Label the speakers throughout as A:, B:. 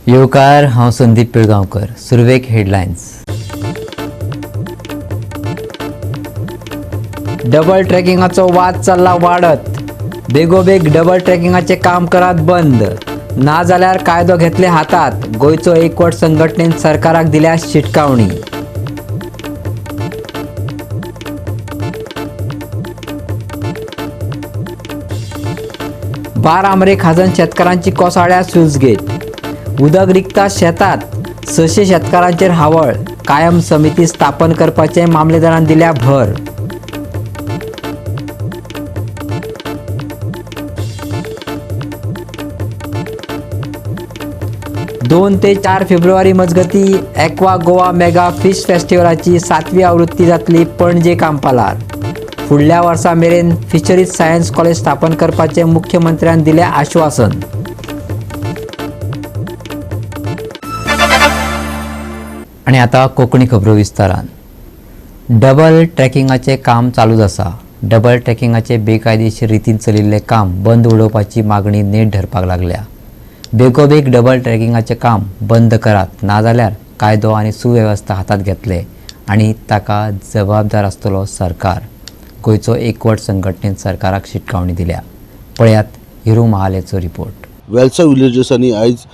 A: येवकार, हांव संदीप पिळगांवकर. सुरवेक हेडलायन्स. डबल ट्रॅकिंगाचो वाद चल्ला वाडत. बेगोबेग डबल ट्रॅकिंगाचे काम करात बंद. ना जाल्यार कायदो घेतले हातात. गोंयचो एकवट संघटनेन सरकाराक दिल्या शिटकावणी. बार आमरे खाजन शेतकारांची कोसळ्ळ्या सुजगेत. उदक रिकता शेतात. 600 शेतकारांचेर हावळ. कायम समिती स्थापन करपाचे मामलेदारान दिल्या भर. दोन ते 4 फेब्रुवारी मजगती एक्वा गोवा मेगा फिश फेस्टिवलाची 7वी आवृत्ती जातली पणजे कांपालार. फुडल्या वर्सा मेरेन फिशरीज सायन्स कॉलेज स्थापन करपाचे मुख्यमंत्र्यान दिले आश्वासन. आणि आता कोंकणी खबरो विस्तारान. डबल ट्रॅकिंगाचे काम चालूच आसा. डबल ट्रॅकिंगाचे बेकायदेशीर रितीन चलिल्ले काम बंद उडोवपाची मागणी नेट धरपाक लागल्या. बेगोबेग डबल ट्रॅकिंगाचे काम बंद करात, नाजाल्यार कायदो आनी सुवेवस्था हातात घेतले आनी ताका जबाबदार आसतलो सरकार. गोंयचो एकवट संघटनेन सरकाराक शिटकावणी दिल्या. पळयात हिरू महालेचो रिपोर्ट.
B: वेलसा विलेजसांनी आयज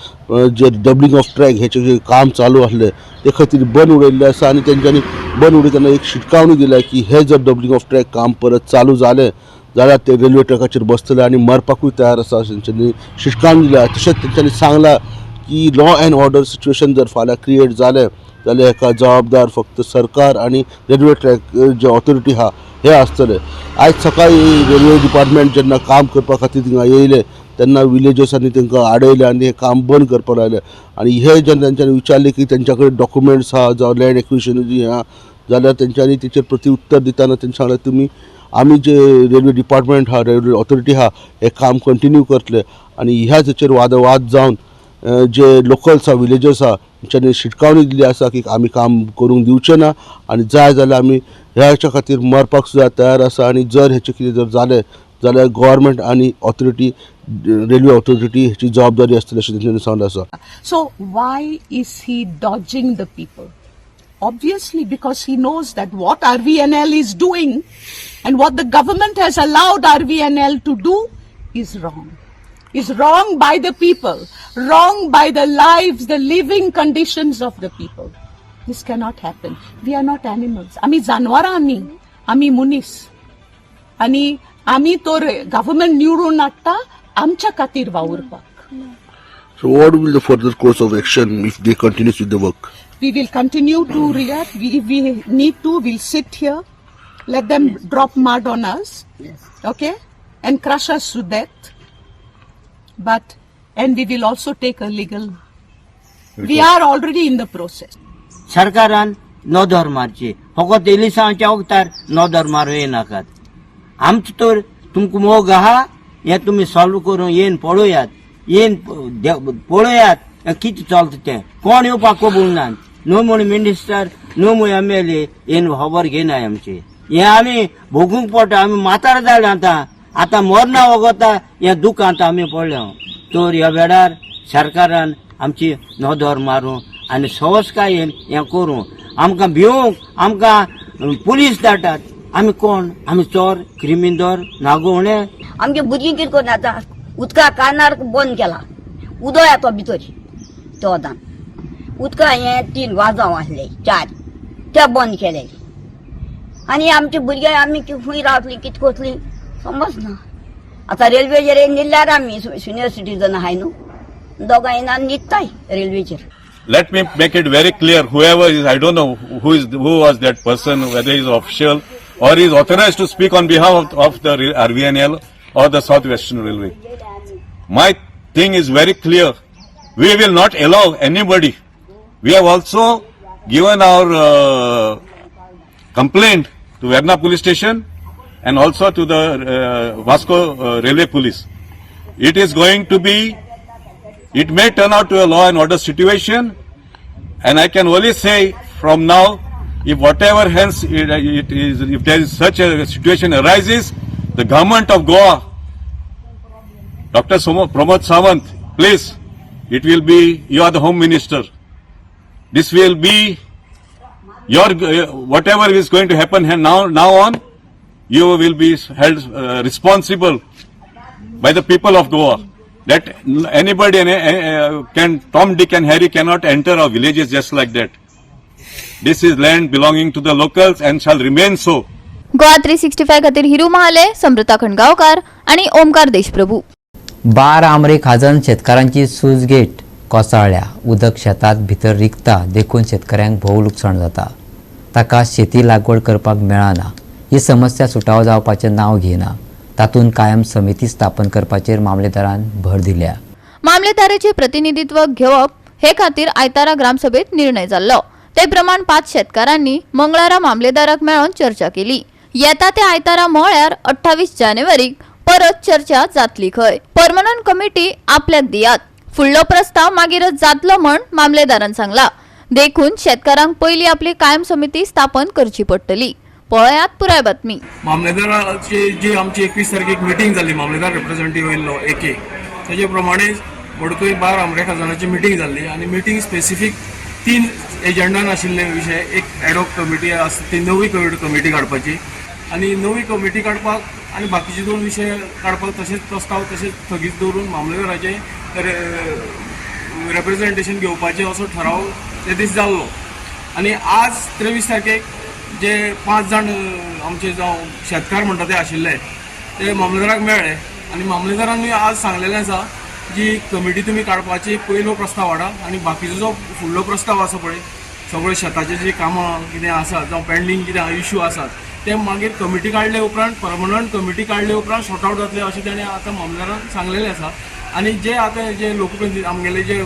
B: जे डबलिंग ऑफ ट्रॅक हेचें जे काम चालू आसलें ते खातीर बंद उडयल्लें आसा आनी तेंच्यांनी बंद उडयतना एक शिटकावणी दिल्या की हे जर डबलिंग ऑफ ट्रॅक काम परत चालू जालें जाल्यार ते रेल्वे ट्रॅकाचेर बसतले आनी मरपाकूय तयार आसा अशें तेंच्यांनी शिटकावणी दिल्या. तशेंच तेंच्यांनी सांगलां की लॉ एंड ऑर्डर सिच्युएशन जर फाल्यां क्रिएट जालें जाल्यार हेका जबाबदार फक्त सरकार आनी रेल्वे ट्रॅक जे ऑथॉरिटी आहा हे आसतले. आयज सकाळीं रेल्वे डिपार्टमेंट जेन्ना काम करपा खातीर थिंगा येयले तेन्ना विलेजर्सांनी तांकां आडयलें आनी हें काम बंद करपाक लायलें. आनी हे जेन्ना तेंच्यांनी विचारलें की तेंच्या कडेन डॉक्युमेंट्स आहा जावं लँड एक्विजिशन जी आहा जाल्यार तेंच्यांनी तेचेर प्रत्युत्तर दितना तेंच्यांनी सांगलें तुमी आमी जे रेल्वे डिपार्टमेंट आहा रेल्वे ऑथॉरिटी आहा हें काम कंटिन्यू करतले. आनी ह्याच हेचेर वादवाद जावन जे लोकल्स आहा विलेजर्स आहा तेंच्यांनी शिटकावणी दिल्ली आसा की आमी काम करूंक दिवचें ना आनी जाय जाल्यार आमी ह्याच्या खातीर मरपाक सुद्दां तयार आसा. आनी जर हेचें कितें जर जालें जाल्यार गव्हर्मेंट आनी ऑथॉरिटी रेल्वे ऑथॉरिटी हेची जबाबदारी आसतली अशें तेंच्यांनी सांगलें आसा.
C: So why is he dodging the people? Obviously because he knows that what RVNL is doing and what the government has allowed RVNL to do is wrong. Is wrong by the people, wrong by the lives, the living conditions of the people. This cannot happen. We are not animals. आमी जानवरां न्ही, आमी मुनीस. आनी आमी तर government निवडून हाडटा आमच्या खातीर वावुरपाक.
B: So what will the further course of action if they continue with the work?
C: We will continue to react. If we need to, we'll sit here, let them drop mud on us, okay, and crush us to death. And we will also take a legal. We are already in the process.
D: सरकारान नोदर मारची फकत इलिसांच्या वक्तार नोदर मारू येनाकात. आमचे तर तुमकां मोग आहा हें तुमी सॉल्व करून येवन पळोवयात. येवन पळोवयात कितें चलता तें. कोण येवपाक कबूल ना. नो म्हूण मिनिस्टर नो म्हूण MLA येवन खबर घेनाय आमचे. हें आमी भोगूंक पडटा. आमी म्हातार जाले आतां मरना वगता हें दूख आतां आमी पडल्या. तर ह्या वेळार सरकारान आमची नोदर मारूं आनी संस्कार हें करूं. आमकां भिवूंक आमकां पुलीस धाडटात. आमी कोण? आमी चोर क्रिमिनल नागोवणे.
E: आमगे भुरगीं कितें करना आतां उदका कानार बंद केला. उदक येता भितर तोदान उदका हें 3 वाजांव आसले 4 ते बंद केले. आनी आमचे भुरगे आमी खंय रावतली कितें करतली समजना. आतां रेल्वेचेर निल्ल्यार आमी सिनियर सिटीजन आहाय न्हू दोगां येना न्हिदताय रेल्वेचेर.
F: Let me make it very clear, whoever is, I don't know who was that person, whether he is official or he is authorized to speak on behalf of the RVNL or the South Western Railway. My thing is very clear. We will not allow anybody. We have also given our complaint to Verna police station and also to the Vasco Railway Police. It is going to be, it may turn out to a law and order situation, and I can only say from now, if whatever hence it is, if there is such a situation arises, the government of Goa, Dr. Pramod Sawant, please it will be, you are the Home Minister. This will be your, whatever is going to happen here now on, you will be held responsible by the people of Goa. That anybody can, Tom, Dick and Harry cannot enter our villages just like that. This is land belonging to the locals and shall remain so.
G: Goa 365 खातीर हिरू महाले, समृता खणगांवकार आणि ओमकार देशप्रभू.
A: बार आमरे खाजन शेतकारांची सुजगेट कोसळ्ळ्या. उदक शेतात भितर रिगता देखून शेतकऱ्यांक भोव लुकसाण जाता. ताका शेती लागवड करपाक मेळना. ही समस्या सुटावो जावपाचें नांव घेना. तातूंत कायम समिती स्थापन करपाचेर मामलेदारान भर दिल्या.
G: मामलेदाराचे प्रतिनिधित्व घेवप हे खातीर आयतारा ग्रामसभेत निर्णय जाल्लो. ते प्रमाण 5 शेतकारांनी मंगळारा मामलेदाराक मेळोवन चर्चा केली. येता ते आयतारा म्हळ्यार 28 जानेवारीक परत चर्चा जातली खंय. पर्मनंट कमिटी आपल्याक दियात. फुडलो प्रस्ताव मागीरच जातलो म्हण मामलेदारान सांगला. देखून शेतकारांक पयली आपली कायम समिती स्थापन करची पडटली. पळयात पुराय बातमी.
H: मामलेदाराची जी आमची 21 तारखेक मिटींग जाल्ली, मामलेदार रिप्रेझेंटेटिव्ह येयल्लो एके, तेजे प्रमाणे मडकय बार आमरे खाजनाची मिटींग जाल्ली आनी मिटींग स्पेसिफीक 3 एजेंडान आशिल्ले विशय. एक एडॉक कमिटी आसा ती नवी कमिटी काडपाची आनी नवी कमिटी काडपाक आनी बाकीचे 2 विशय काडपाक, तशेंच प्रस्ताव तशेंच स्थगीत दवरून मामलेदाराचें रिप्रेझेंटेशन घेवपाचें असो ठराव ते दीस जाल्लो. आनी आज 23 तारखेक जे 5 जाण आमचे जावं शेतकार म्हणटा ते आशिल्ले ते मामलेदाराक मेळ्ळे आनी मामलेदारांनी आज सांगलेलें आसा जी कमिटी तुमी काडपाची पयलो प्रस्ताव हाडा आनी बाकीचो जो फुडलो प्रस्ताव आसा पळय, सगळे शेताचे जी कामां कितें आसात जावं पेंडींग कितें इश्यू आसात ते मागीर कमिटी काडले उपरांत, पर्मनंट कमिटी काडले उपरांत सॉर्ट आउट जातले अशें ताणें आतां मामलेदारान सांगलेलें आसा. आनी जे आतां जे लोकप्रतिनिधी आमगेले जे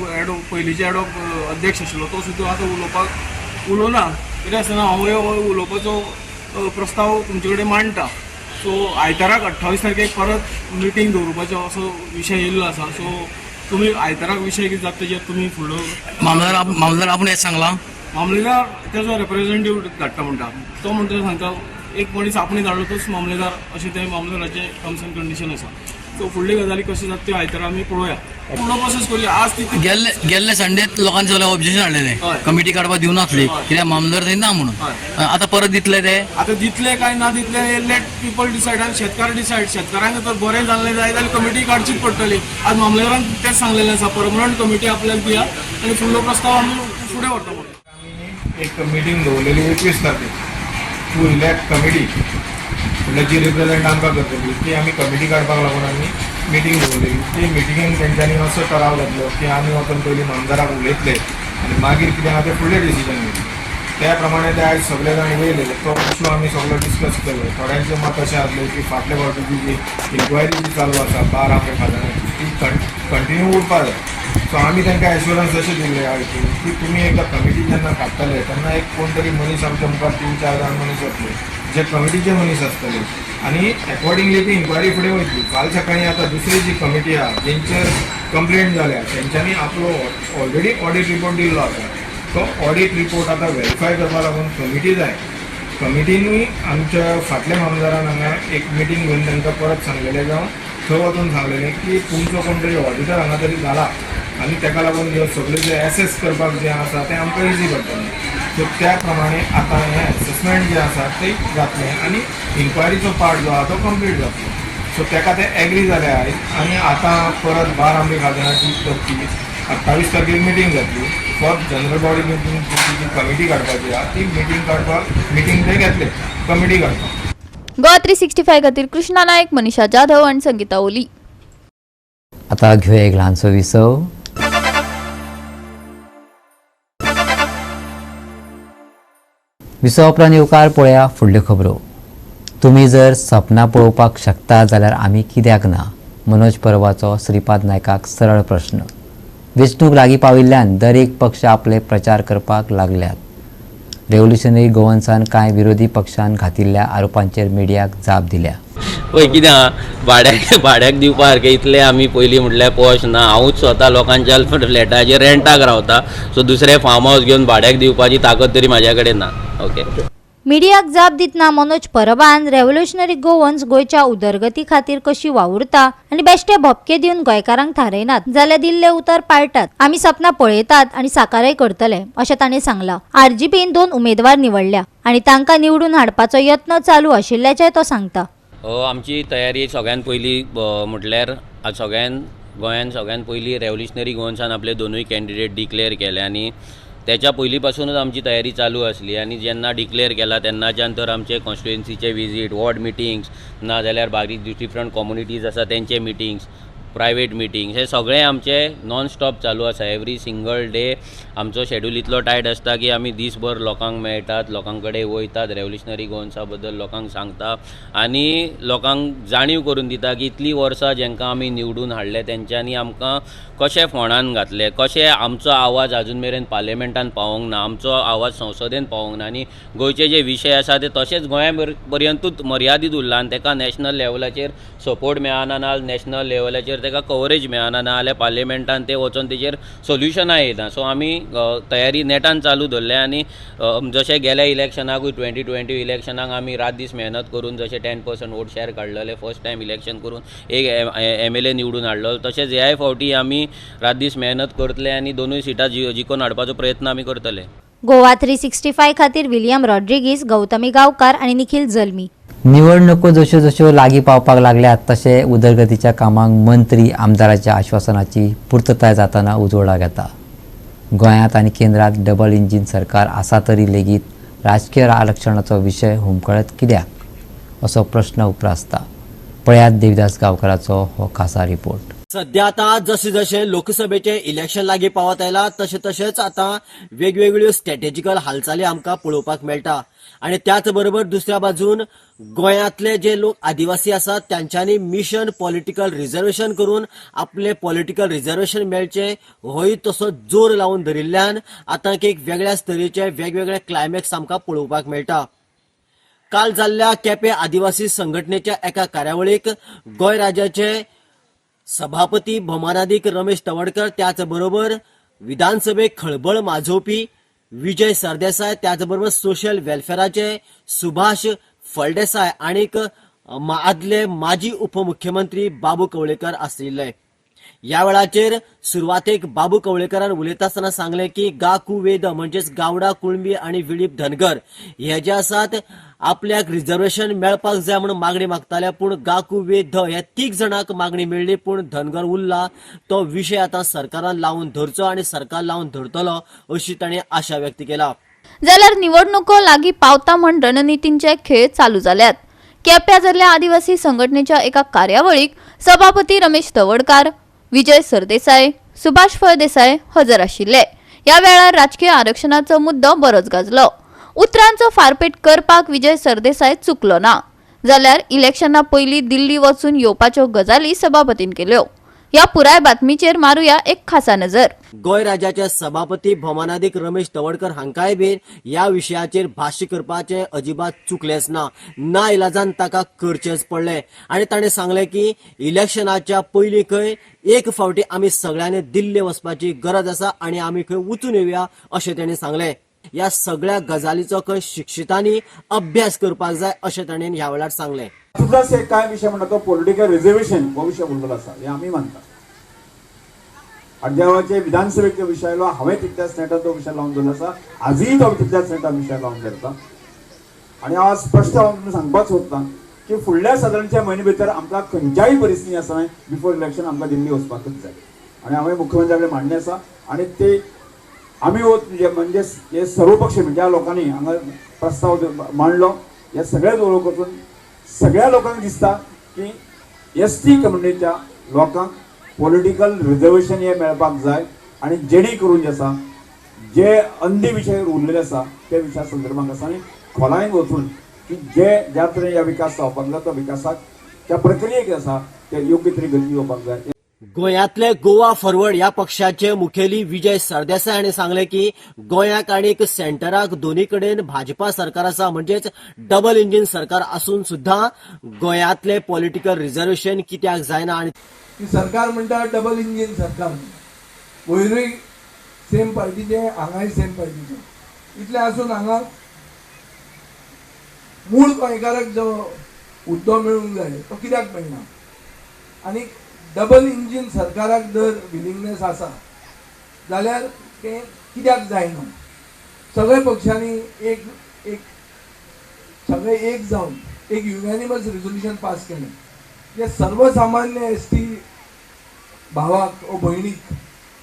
H: पयलींचे एडॉक अध्यक्ष आशिल्लो तो सुद्दां आतां उलोवना. कितें आसतना हांव उलोवपाचो प्रस्ताव तुमचे कडेन मांडटा. सो आयताराक 28 तारखेक परत मिटींग दवरपाचो असो विशय येयल्लो आसा. सो तुमी आयताराक विशय कितें जाता तेजेर तुमी फुडलो
I: मामलेदार आपण हेच सांगला.
H: मामलेदार तेजो रिप्रेझेंटेटिव्ह धाडटा म्हणटा तो म्हणटा सांगता एक मनीस आपणे धाडलो तोच मामलेदार अशें ते मामलेदाराचे टर्म्स एंड कंडिशन आसा. सो फुडली गजाली कशी जाता त्यो आयतारा आमी पळोवया. पूर्ण प्रोसेस करया. आज ती
I: गेल्ले संडेत लोकांचे सगळे ऑब्जेक्शन हाडलेले, कमिटी काडपाक दिवं नासली कित्याक मामलेदार थंय ना म्हणून. आता परत दितले ते.
H: आतां दितले काय ना दितले लेट पीपल डिसायड आनी शेतकार डिसायड. शेतकारांक तर बरें जाल्लें जाय जाल्यार कमिटी काडचीच पडटली. आज मामलेदारान तेच सांगलेलें आसा पर्मनंट कमिटी आपल्याक दिया आनी फुडलो प्रस्ताव आमी फुडें व्हरता म्हणून.
J: एक मीटिंग दवरलेली 21 तारखेक टू इलेक्ट कमिटी. म्हणल्यार जी रिप्रेझेंट आमकां करतली ती आमी कमिटी काडपाक लागून आमी मिटींग दवरलेली. ती मिटिंगेन तेंच्यांनी असो ठराव घातलो की आमी वचून पयलीं आमदाराक उलयतले आनी मागीर कितें आहा तें फुडलें डिसिजन घेतलें. त्या प्रमाणे ते आयज सगळे जाण येयले. तो इश्यू आमी सगळो डिस्कस केलो. थोड्यांचें मत अशें आसलें की फाटल्या फावटीची जी इन्क्वायरी जी चालू आसा बार आमरे खाजनाची ती कंटिन्यू उरपा जाय. सो आमी तांकां एश्युरन्स अशें दिल्ले की तुमी एकदा कमिटी जेन्ना काडटले तेन्ना एक कोण तरी मनीस आमच्या मुखार 3-4 जाण मनीस येतले जे कमिटीचे मनीस आसतले आनी अकॉर्डिंगली ती इन्क्वायरी फुडें वयतली. फाल्यां सकाळीं आतां दुसरी जी कमिटी आहा जेंचेर कंप्लेंट जाल्या तेंच्यांनी आपलो ऑलरेडी ऑडीट रिपोर्ट दिल्लो आसा. तो ऑडीट रिपोर्ट आतां व्हेरीफाय करपा लागून कमिटी जाय. कमिटीनूय आमच्या फाटल्या मामलेदारान हांगा एक मिटींग घेवन तांकां परत सांगलेलें जावं थंय वचून सांगलेलें की तुमचो कोण तरी ऑडिटर हांगा तरी जाला आनी ताका लागून ह्यो सगळे जे एसेस करपाक जें आसा तें आमकां इजी पडटलें. सो त्या प्रमाणे आतां हें एसेसमेंट जें आसा तें जातलें आनी इन्क्वायरीचो पार्ट जो आहा तो कंप्लीट जातलो. सो ताका ते एग्री जाले आयज आनी आतां परत बार आमरे खाजनाची 28 तारखेक मिटींग जातली. फक्त जनरल बॉडी मिटींग जी कमिटी काडपाची आहा ती मिटींग ते घेतले कमिटी काडपाक.
G: गोवा 365 खातीर कृष्णा नायक, मनीषा जाधव आणि संगीता ओली.
A: आता घेऊया एक ल्हानसो विसव. विसव उपरांत येवकार पळया फुडल्यो खबरो. तुमी जर सपनां पळोवपाक शकता जाल्यार आमी कित्याक ना? मनोज परवाचो श्रीपाद नायकाक सरळ प्रश्न. वेंचणूक लागीं पाविल्ल्यान दर एक पक्ष आपले प्रचार करपाक लागल्यात. रेव्होल्युशनरी गोवन्सान कांय विरोधी पक्षान घातिल्ल्या आरोपांचेर मिडियाक जाप दिल्या.
K: पळय कितें आहा भाड्याक दिवपा सारकें इतलें आमी पयलीं म्हटल्यार पॉश ना. हांवूच स्वता लोकांच्या फ्लॅटाचेर रेंटाक रावता. सो दुसरे फार्म हावस घेवन भाड्याक दिवपाची ताकद तरी म्हाज्या कडेन ना. ओके.
L: मिडियाक जाप दितना मनोज परबान रेव्होल्युशनरी गोवन्स गोयच्या उदरगती खातीर कशी वावुरता आनी बेश्टे भपके दिवन गोंयकारांक थारयनात जाल्यार दिल्ले उतर पाळटात. आमी सपनां पळयतात आनी साकारय करतले अशें ताणें सांगलां. आरजीपीन 2 उमेदवार निवडल्या आनी तांकां निवडून हाडपाचो यत्न चालू आशिल्ल्याचें तो सांगता.
K: आमची तयारी सगळ्यात पयली म्हटल्यार गोंयान सगळ्यात पयली रेव्होल्युशनरी गोवन्सान आपले 2 कॅन्डिडेट डिक्लेअर केले आनी त्याच्या पयली पासूनच आमची तयारी चालू आसली आनी जेन्ना डिक्लेअर केला तेन्नाच्यान तर आमचे कॉन्स्टिट्युएन्सीचे विजीट, वॉर्ड मिटिंग्स ना जाल्यार बारीक डिफरंट कम्युनिटीज आसा तेंचे मिटिंग्स, प्रायवेट मिटिंग्स हे सगळे आमचे नॉन स्टॉप चालू आसा. एवरी सिंगल डे आमचो शेड्यूल इतलो टायट आसता की आमी दिसभर लोकांक मेळटात, लोकां कडेन वयतात, रेव्होल्युशनरी गोवन्सा बद्दल लोकांक सांगता आनी लोकांक जाणीव करून दिता की इतलीं वर्सां जेंकां आमी निवडून हाडले तेंच्यांनी आमकां कशें फोंडान घातले, कशें आमचो आवाज अजून मेरेन पार्लिमेंटान पावोंक ना, आमचो आवाज संसदेन पावोंक ना आनी गोंयचे जे विशय आसा ते तशेंच गोंया पर्यंतूच मर्यादीत उरला आनी ताका नॅशनल लेवलाचेर सपोर्ट मेळना ना, नॅशनल लेवलाचेर ताका कवरेज मेळना ना जाल्यार पार्लिमेंटान ते वचोन तेजेर सोल्युशनां येना. सो आमी तयारी नेटान चालू दवरल्या आनी जशें गेल्या इलेक्शनाकूय 2020 इलेक्शनाक आमी रात दीस मेहनत करून जशें 10% वोट शेअर काडलेले, फर्स्ट टायम इलेक्शन करून एक MLA निवडून हाडलो, तशेंच ह्याय फावटी आमी रात दीस मेहनत करतले आनी 2 सिटां जिखून हाडपाचो प्रयत्न आमी करतले.
L: गोवा 365 खातीर विलियम रॉड्रिगीस, गौतमी गांवकार आनी निखिल जल्मी.
A: निवडणुको जश्यो जश्यो लागीं पावपाक लागल्यात तशे उदरगतीच्या कामांक मंत्री आमदाराच्या आश्वासनाची पुर्तताय जाताना उजवाडाक येता. गोंयांत आनी केंद्रांत डबल इंजीन सरकार आसा तरी लेगीत राजकीय आरक्षणाचो विशय हुमकळत कित्याक असो प्रश्न उप्रासता. पळयात देविदास गांवकाराचो हो खासा रिपोर्ट.
M: सध्या आता जसे जसे लोकसभेचे इलेक्शन लागीं पावत आयला तशेंच आता वेगवेगळ्यो स्ट्रॅटेजिकल हालचाली आमकां पळोवपाक मेळटा आणि त्याच बरोबर दुसऱ्या बाजून गोंयांतले जे लोक आदिवासी आसात त्यांच्यांनी मिशन पॉलिटिकल रिझर्वेशन करून आपले पॉलिटिकल रिझर्वेशन मेळचे होय तसो जोर लावून धरिल्ल्यान आता एक वेगळ्याच तरेचे वेगवेगळे क्लायमॅक्स आमकां पळोवपाक मेळटा. काल जाल्ल्या केपें आदिवासी संघटनेच्या एका कार्यावळीक गोंय राज्याचे सभापती भौमानाधिक रमेश तवडकर, त्याच बरोबर विधानसभेक खळबळ माजोवपी विजय सरदेसाय, त्याच बरोबर सोशल वेलफेअराचे सुभाष फळदेसाय आणीक आदले माजी उपमुख्यमंत्री बाबू कवळेकर आशिल्ले. या वेळाचेर सुरवातेक बाबू कवळेकरान उलयता आसतना सांगले की गाकू वेद म्हणजेच गावडा, कुळमी आणि विळीप धनगर हे जे आसात आपल्याक रिझर्वेशन मेळपाक जाय म्हणून मागणी मागताले, पूण गाकू वेद हे 3 जाणांक मागणी मेळ्ळी पूण धनगर उरला. तो विशय आता सरकारान लावून धरचो आणि सरकार लावून धरतलो अशी ताणें आशा व्यक्त केला.
G: जाल्यार निवडणुको लागीं पावता म्हण रणनितींचे खेळ चालू जाल्यात. केप्यां जाल्ल्या आदिवासी संघटनेच्या एका कार्यावळीक सभापती रमेश तवडकार, विजय सरदेसाय, सुभाष फळदेसाय हजर आशिल्ले. या वेळार राजकीय आरक्षणाचो मुद्दो बरोच गाजलो. उतरांचो फारपेट करपाक विजय सरदेसाय चुकलो ना जाल्यार इलेक्शना पयलीं दिल्ली वचून येवपाच्यो गजाली सभापतीन केल्यो. या पुराय बातमीचेर मारुया एक खासा नजर.
M: गोंय राज्याचे सभापती भौमानाधिक रमेश तवडकर हांकाय बीन ह्या विशयाचेर भाष्य करपाचे अजिबात चुकलेच ना इलाजान ताका करचेच पडले आणि ताणें सांगले की इलेक्शनाच्या पयलीं खंय एक फावटी आमी सगळ्यांनी दिल्ली वचपाची गरज आसा आणि आमी खंय वचून येवया अशें ताणें सांगले. या सगळ्या गजालीचो खंय शिक्षितांनी अभ्यास करपाक जाय अशें ताणें ह्या वेळार सांगले.
N: काय विषय म्हणटा तो पॉलिटिकल रिझर्वेशन हो विषय उरलेलो आसा हे आमी मानता. अद्यावचे विधानसभेचे विषय आयलो हांवें तितल्याच नेटान तो विशय लावन दवरलो आसा. आजूय तो तितल्याच नेटान विशय लावन दवरता आनी हांव स्पश्ट हांव सांगपाक सोदतां की फुडल्या सादारणच्या म्हयने भितर आमकां खंयच्याय परिस्थिती आसा बिफोर इलेक्शन आमकां दिल्ली वचपाकच जाय आनी हांवें मुख्यमंत्र्या कडेन मांडलें आसा आनी ते आमी म्हणजे हे सर्वपक्षीय ज्या लोकांनी हांगा प्रस्ताव मांडलो हे सगळे दवरून वचून सगळ्या लोकांक दिसता की ST कम्युनिटीच्या लोकांक पॉलिटिकल रिझर्वेशन हे मेळपाक जाय आनी जेणे करून जे आसा जे अंधी विशय उरलेले आसा त्या विशया संदर्भात आसा आनी खोलायेन वचून की ज्या तरेन ह्या विकास जावपाक जाय तो विकासाक त्या प्रक्रियेक आसा ते योग्य तरी गती येवपाक जाय.
M: गोंयांतले गोवा फॉरवर्ड या पक्षाचे मुखेली विजय सरदेसाय हांणी सांगले की गोंयाक आनीक सेंटराक दोनी कडेन भाजपा सरकार आसा म्हणजेच डबल इंजीन सरकार आसून सुद्धा गोंयांतले पॉलिटिकल रिझर्वेशन कित्याक जायना. आणि
O: सरकार म्हणटा डबल इंजीन सरकार वयरूय सेम पार्टीचे हांगाय सेम पार्टीचे इतले आसून हांगा मूळ गोंयकाराक जो हुद्दो मेळूंक जाय तो कित्याक मेळना आनी डबल इंजीन सरकाराक जर विलिंगनेस आसा जाल्यार तें कित्याक जायना. सगळे पक्षांनी एक एक सगळे एक जावन एक युनॅनिमस रेजोल्युशन पास केलें जे सर्वसामान्य एसटी भावाक व भयणीक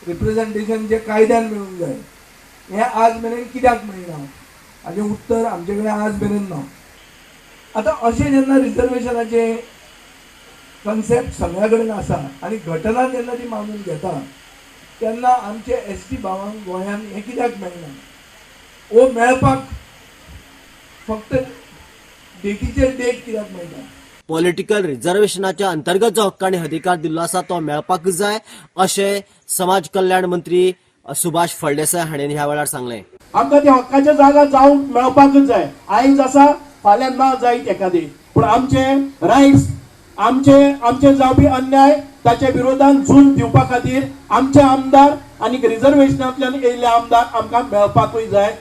O: रिप्रेझेंटेशन जे कायद्यान मेळूंक जाय हें आज मेरेन कित्याक मेळना हाचें उत्तर आमचे कडेन आज मेरेन ना. आतां अशें जेन्ना रिजर्वेशनाचे कन्सेप्ट सगळ्या कडेन आसा आनी घटना जेन्ना ती मानून घेता तेन्ना आमचे एसटी भावांक गोंयान हें कित्याक मेळना वो मेळपाक फक्त डेटीचेर डेट कित्याक मेळटा.
M: पॉलिटिकल रिझर्वेशनाच्या अंतर्गत जो हक्क आणि अधिकार दिल्लो आसा तो मेळपाक जाय अशें समाज कल्याण मंत्री सुभाष फळदेसाय हाणें ह्या वेळार सांगलें.
P: आमकां त्या हक्काच्या जागा जावंक मेळपाकच जाय. आयज आसा फाल्यां ना जायत एखादी पूण आमचे रायट्स आमचे जावपी अन्याय ताच्या विरोधात झूज दिवपा खातीर आमचे आमदार आनी रिझर्वेशनांतल्यान येयल्ले आमदार आमकां मेळपाकूय जाय.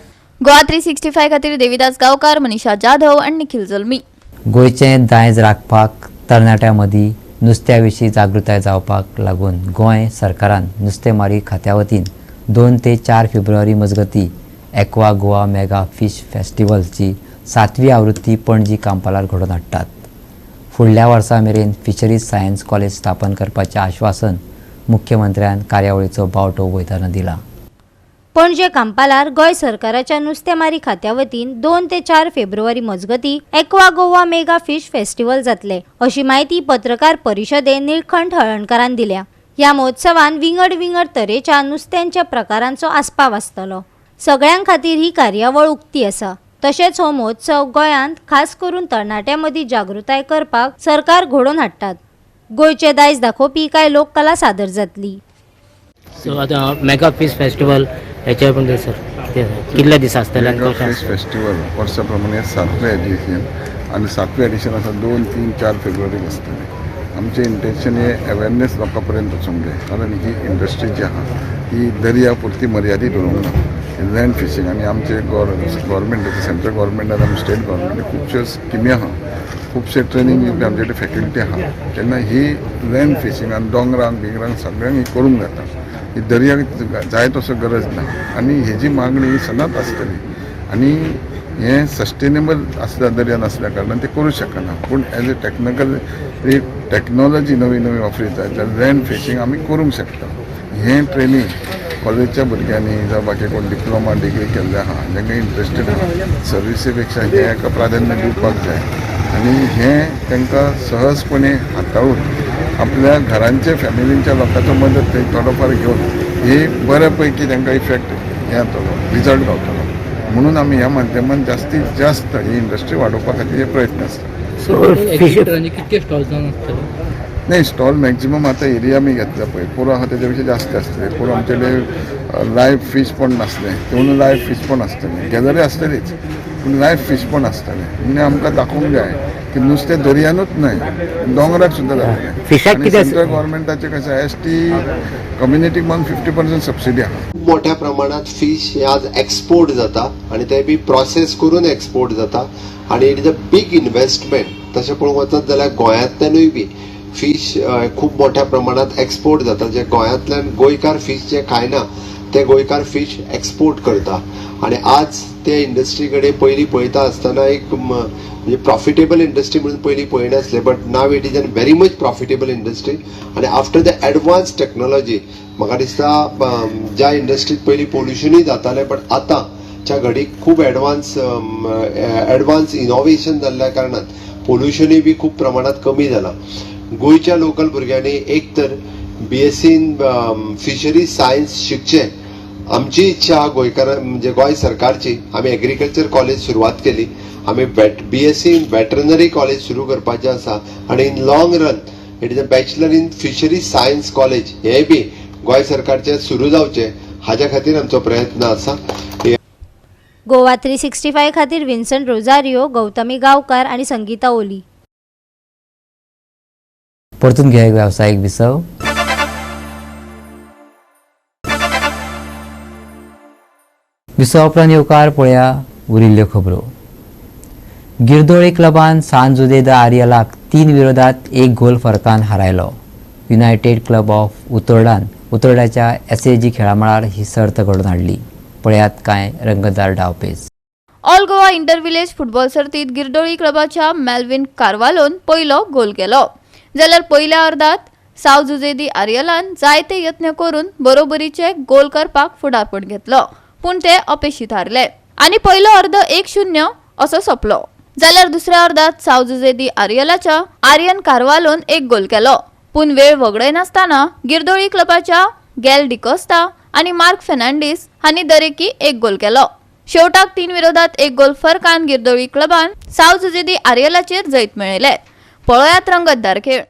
G: गोवा 365 खातीर देविदास गांवकार, मनीषा जाधव आणि निखिल जल्मी.
A: गोंयचें दायज राखपाक तरणाट्यां मदीं नुस्त्या विशीं जागृताय जावपाक लागून गोंय सरकारान नुस्तेमारी खात्या वतीन 2 ते 4 फेब्रुवारी मजगतीं एक्वा गोवा मेगा फीश फेस्टिवलची 7वी आवृत्ती पणजी कांपालार घडोवन हाडटात. फुडल्या वर्सा मेरेन फिशरीज सायन्स कॉलेज स्थापन करपाचें आश्वासन मुख्यमंत्र्यान कार्यावळीचो बावटो वयताना दिला.
L: पणजे कांपालार गोंय सरकाराच्या नुस्तेमारी खात्या वतीन 2 ते 4 फेब्रुवारी मजगतीं aqua Goa mega fish festival जातले अशी माहिती पत्रकार परिशदेंत निळखंठ हळणकारान दिल्या. ह्या महोत्सवान विंगड तरेच्या नुस्त्यांच्या प्रकारांचो आस्पाव आसतलो. सगळ्यां खातीर ही कार्यावळ उक्ती आसा. तशेंच हो महोत्सव गोंयांत खास करून तरणाट्यां मदीं जागृताय करपाक सरकार घडोवन हाडटात. गोंयचे दायज दाखोवपी कांय लोककला सादर जातली.
Q: सो आतां मेगा फीश फेस्टिवल हेच्या पण सर कितले दीस आसतले.
R: फीश फेस्टिवल वर्सा प्रमाणे 7वें एडिशन आनी 7वें एडिशन आसा 2, 3, 4 फेब्रुवारीक आसतलें. आमचें इंटेंशन हे अवेरनेस लोकां पर्यंत वचूंक जाय कारण ही इंडस्ट्री जी आहा ही दर्या पुरती मर्यादीत उरूंक ना. लँड फिशींग आनी आमचे गव्हर्मेंट सेंट्रल गव्हर्मेंट आनी स्टेट गव्हर्मेंट खुबश्यो स्किमी आहा, खुबशे ट्रेनींग दिवपी आमचे कडेन फॅकल्टी आहा. तेन्ना ही लँड फिशींगान दोंगरांक सगळ्यांक ही करूंक जाता. ही दर्याक जाय तसो गरज ना आनी हेजी मागणी सदांच आसतली आनी हें सस्टेनेबल आसल्या दर्यान आसल्या कारणान ते करूं शकना. पूण एज ए टॅक्नॉलॉजी नवी वापरीत जाय जाल्यार लँड फिशींग आमी करूंक शकता. हें ट्रेनींग कॉलेजच्या भुरग्यांनी जावं बाकी कोण डिप्लोमा डिग्री केल्ले आहा जांकां इंट्रस्टेड आहा सर्विसे पेक्षा हें हेका प्राधान्य दिवपाक जाय आनी हें तांकां सहजपणे हाताळून आपल्या घरांच्या फॅमिलींच्या लोकांचो मदत थंय थोडोफार घेवन ही बऱ्या पैकी तांकां इफेक्ट हें जातलो रिजल्ट गावतलो. म्हणून आमी ह्या माध्यमांत जास्तीत जास्त ही इंडस्ट्री वाडोवपा खातीर हे प्रयत्न आसता.
Q: कितके स्टॉल्स जावन आसतले.
R: नाही स्टॉल मॅक्झिमम आता एरिया मी घेतला पळय पुरो आहा तेच्या पेक्षा जास्त आसतले. पूण आमचे कडेन लायव्ह फीश पण नासले ते म्हणून लायव्ह फीश पण आसतले. गॅलरी आसतलीच पूण लायव्ह फीश पण आसतले. म्हणजे आमकां दाखोवंक जाय की नुस्तें दर्यानूच न्हय दोंगराक सुद्दां जातलें. आनी सेंट्रल गव्हर्मेंटाचें कशें एसटी कम्युनिटीक म्हणून 50% सबसिडी आहा.
S: मोठ्या प्रमाणात फिश हे आज एक्सपोर्ट जाता आणि ते बी प्रोसेस करून एक्सपोर्ट जाता आणि it is a big investment. तशें पळोवंक वचत जाल्यार गोंयांतल्यानूय बी फिश खूप मोठ्या प्रमाणात एक्सपोर्ट जाता. जे गोंयांतल्यान गोंयकार फीश जे खायना ते गोंयकार फीश एक्सपोर्ट करता आणि आज त्या इंडस्ट्री कडेन पयलीं पळयता आसतना एक म्हणजे प्रॉफिटेबल इंडस्ट्री म्हणून पयलीं पळयनासले but now it is a very much profitable industry. आणि आफ्टर द एडवान्स टेक्नॉलॉजी म्हाका दिसता ज्या इंडस्ट्रीत पयलीं पोल्युशनूय जातालें बट आतांच्या घडीक खूब एडवान्स इनोव्हेशन जाल्ल्या कारणान पोल्युशनूय बी खूब प्रमाणात कमी जाला. गोंयच्या लोकल भुरग्यांनी एक तर BSc इन फिशरीज सायन्स शिकचे आमची इच्छा गोंयकार म्हणजे गोंय सरकारची. आमी एग्रीकल्चर कॉलेज सुरवात केली. आमी BSc इन वेटरनरी कॉलेज सुरू करपाचें आसा आणि in long run it is a bachelor in fisheries science college हे बी गोंय सरकारचे सुरू जावचे हाच्या खातीर आमचो प्रयत्न आसा.
L: गोवा 365 खातीर विन्संट रोजारियो, गौतमी गांवकार आणि संगीता ओली.
A: परतून घ्या एक व्यावसायिक विसव. विसव उपरांत येवकार पळया उरिल्ल्यो खबरो. गिरदोळी क्लबान सान जुदे द आर्यलाक 3 विरोधात 1 गोल फरकान हारायलो. युनायटेड क्लब ऑफ उतोर्डाच्या SAG खेळामळार ही सर्त घडोवन हाडली. पळयात कांय रंगतदार डावपेच.
G: All Goa inter village football सर्तीत गिरडोळी क्लबाच्या मेल्विन कार्वालोन पयलो गोल केलो. जाल्यार पयल्या अर्धात साव जुजेदी आर्यलान जायते यत्न करून बरोबरीचे गोल करपाक फुडारपण घेतलो, पूण ते अपेक्षीत हारले आनी पयलो अर्ध 1-0 असो सोंपलो. जाल्यार दुसऱ्या अर्धात साव जुजेदी आर्यलाच्या आर्यन कार्वालोन 1 गोल केलो, पूण वेळ वगडय नासतना गिरदोळी क्लबाच्या गॅल डिकोस्टा आनी मार्क फेर्नांडीस हांणी दरेकी 1 गोल केलो. शेवटाक 3 विरोधात 1 गोल फरकान गिरदोळी क्लबान साव जुजेदी आर्यलाचेर जैत मेळयले. पळयात रंगतदार खेळ.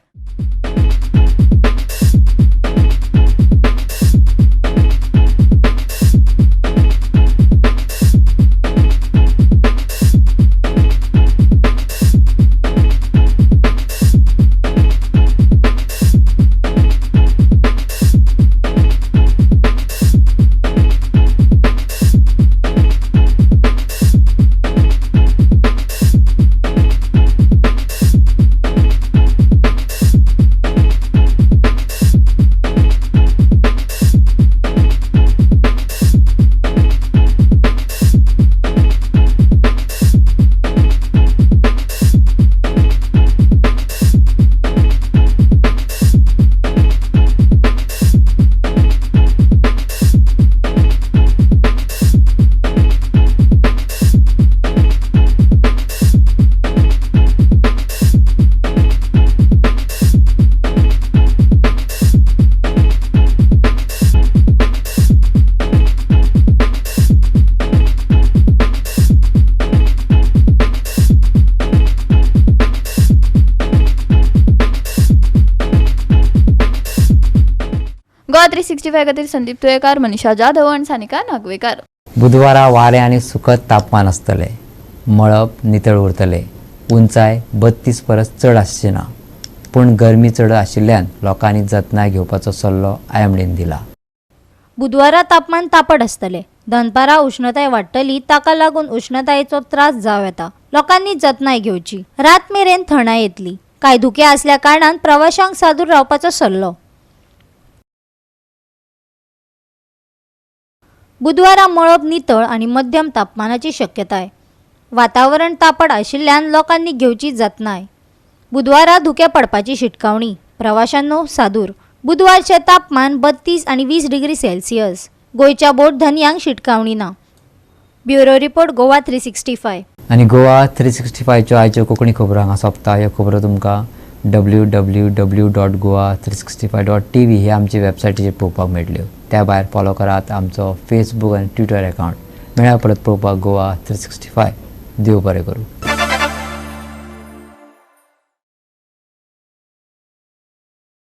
G: गोवा 365 खातीर संदीप तुयेकार, मनीषा जाधव आनी सानिका नागवेकर.
A: बुधवारा वारें आनी सुखद तापमान आसतले. मळब नितळ उरतले. उंचाय 32 परस चड आसची ना, पूण गरमी चड आशिल्ल्यान लोकांनी जतनाय घेवपाचो सल्लो आयएमडीन दिला.
L: बुधवारा तापमान तापड आसतले. दनपारा उष्णताय वाडटली, ताका लागून उष्णतायेचो त्रास जाव येता. लोकांनी जतनाय घेवची. रात मेरेन थंडाय येतली. कांय धुके आसल्या कारणान प्रवाशांक सादूर रावपाचो सल्लो. बुधवारा मळब नितळ आनी मध्यम तापमानाची शक्यताय. वातावरण तापड आशिल्ल्यान लोकांनी घेवची जतनाय. बुधवारा धुके पडपाची शिटकावणी. प्रवाशांनो सादूर. बुधवारचे तापमान 32 आनी 20 डिग्री सेल्सियस. गोंयच्या बोट धन्यांक शिटकावणी ना. Bureau report Goa 365.
A: आनी गोवा 365च्यो आयच्यो कोंकणी खबरो हांगा सोंपता. ह्यो खबरो तुमकां www.goa365.tv हे आमचे वेबसायटीचेर पळोवपाक मेळटल्यो. त्या भायर फॉलो करात आमचो फेसबूक आनी ट्विटर अकावंट. मेळ्या परत पळोवपाक गोवा 365. देव बरें करूं.